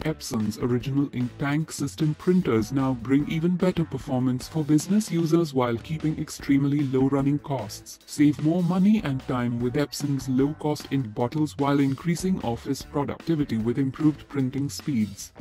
Epson's original InkTank System Printers now bring even better performance for business users while keeping extremely low running costs. Save more money and time with Epson's low-cost ink bottles while increasing office productivity with improved printing speeds.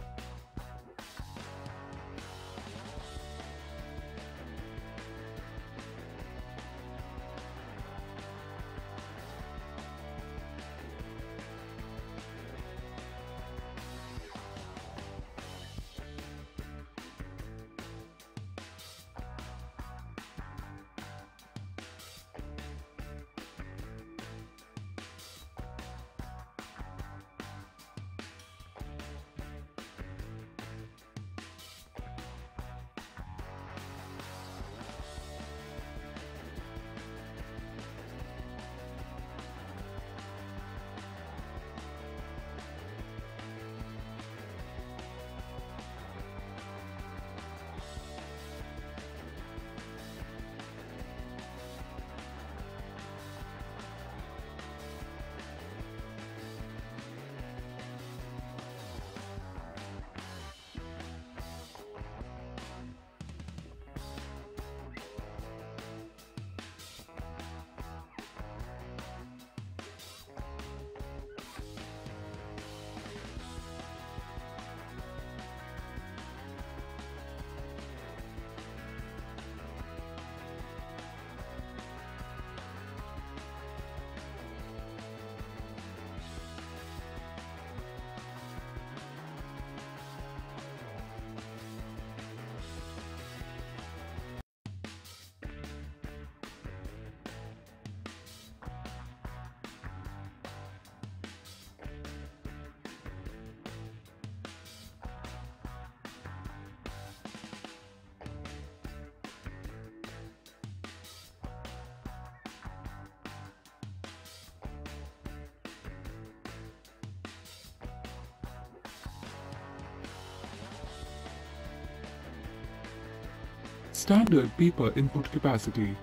Standard paper input capacity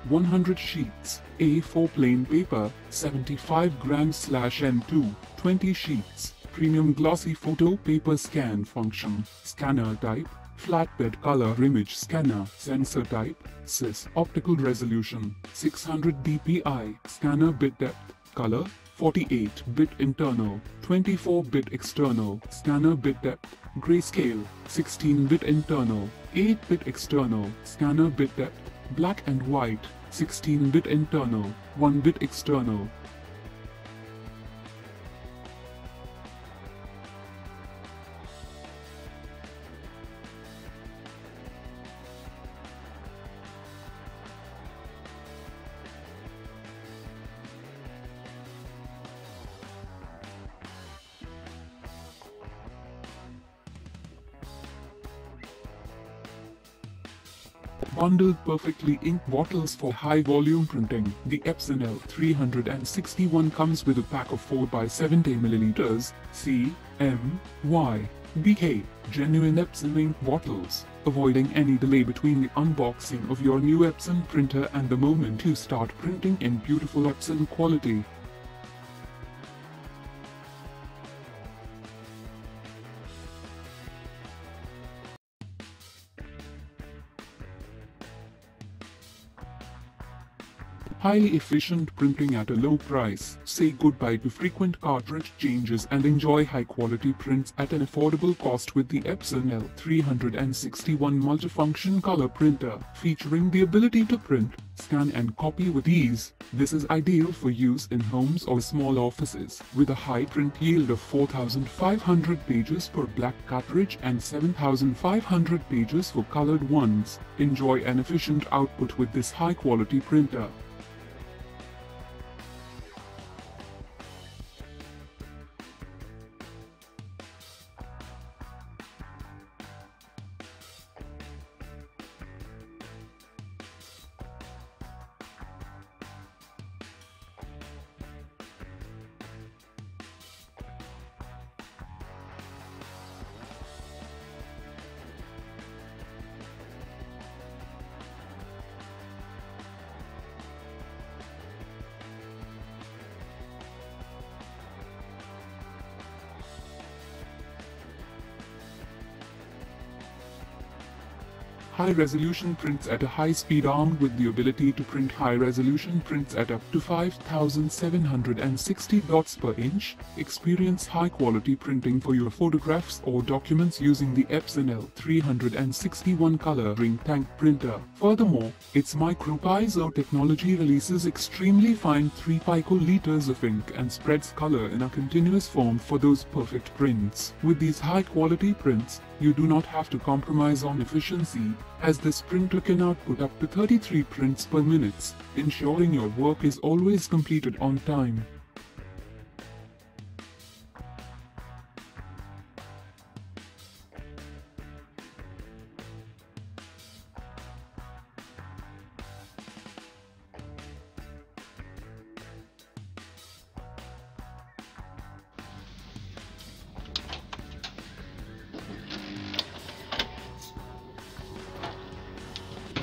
100 sheets, A4 plain paper, 75 grams/N2, 20 sheets, premium glossy photo paper scan function, scanner type, flatbed color image scanner, sensor type, SIS, optical resolution, 600 dpi, scanner bit depth, color, 48-bit internal, 24-bit external, scanner bit depth, grayscale, 16-bit internal, 8-bit external, scanner bit depth, black and white, 16-bit internal, 1-bit external. Bundled perfectly ink bottles for high-volume printing. The Epson L361 comes with a pack of 4x70 ml CMYBK genuine Epson ink bottles, avoiding any delay between the unboxing of your new Epson printer and the moment you start printing in beautiful Epson quality. Highly efficient printing at a low price. Say goodbye to frequent cartridge changes and enjoy high-quality prints at an affordable cost with the Epson L361 multifunction color printer. Featuring the ability to print, scan and copy with ease, this is ideal for use in homes or small offices. With a high print yield of 4,500 pages per black cartridge and 7,500 pages for colored ones, enjoy an efficient output with this high-quality printer. high-resolution prints at a high speed armed with the ability to print high-resolution prints at up to 5,760 dots per inch. Experience high-quality printing for your photographs or documents using the Epson L361 color InkTank printer. Furthermore, its micro-piezo technology releases extremely fine 3 picoliters of ink and spreads color in a continuous form for those perfect prints. With these high-quality prints, you do not have to compromise on efficiency, as this printer can output up to 33 prints per minute, ensuring your work is always completed on time.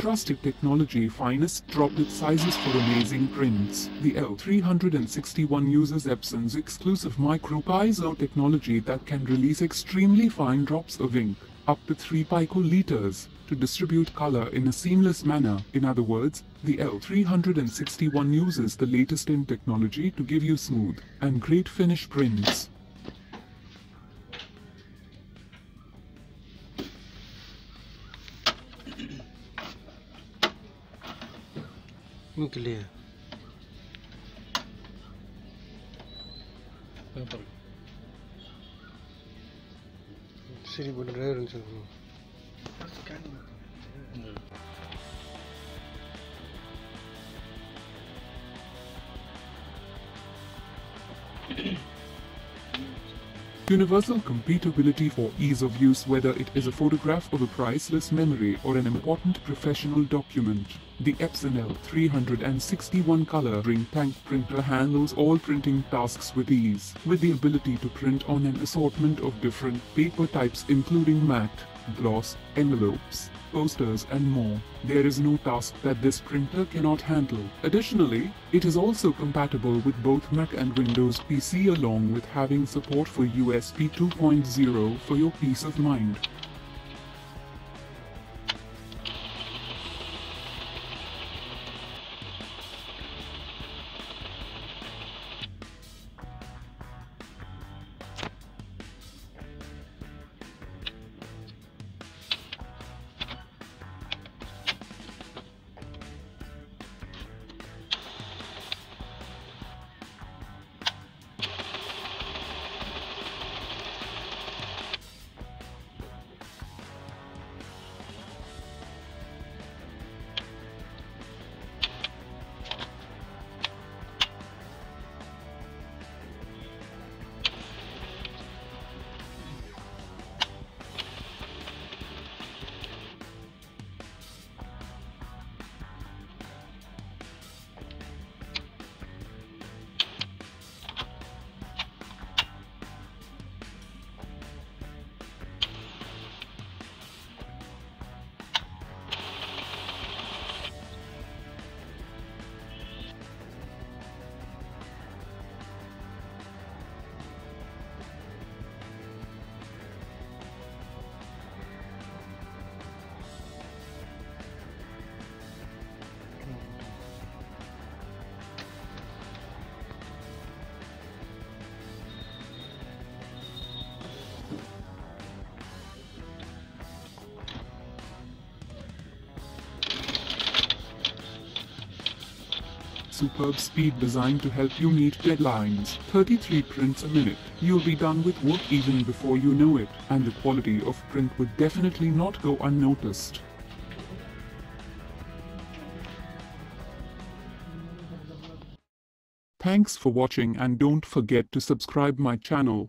Trusted technology, finest droplet sizes for amazing prints. The L361 uses Epson's exclusive micro-piezo technology that can release extremely fine drops of ink, up to 3 picoliters, to distribute color in a seamless manner. In other words, the L361 uses the latest in technology to give you smooth and great finish prints. Clear. Siri boleh driver insya Allah. Universal compatibility for ease of use, whether it is a photograph of a priceless memory or an important professional document. The Epson L361 color InkTank printer handles all printing tasks with ease, with the ability to print on an assortment of different paper types including matte, gloss, envelopes, posters and more. There is no task that this printer cannot handle. Additionally, it is also compatible with both Mac and Windows PC, along with having support for USB 2.0 for your peace of mind. Superb speed designed to help you meet deadlines. 33 prints a minute. You'll be done with work even before you know it, and the quality of print would definitely not go unnoticed. Thanks for watching, and don't forget to subscribe my channel.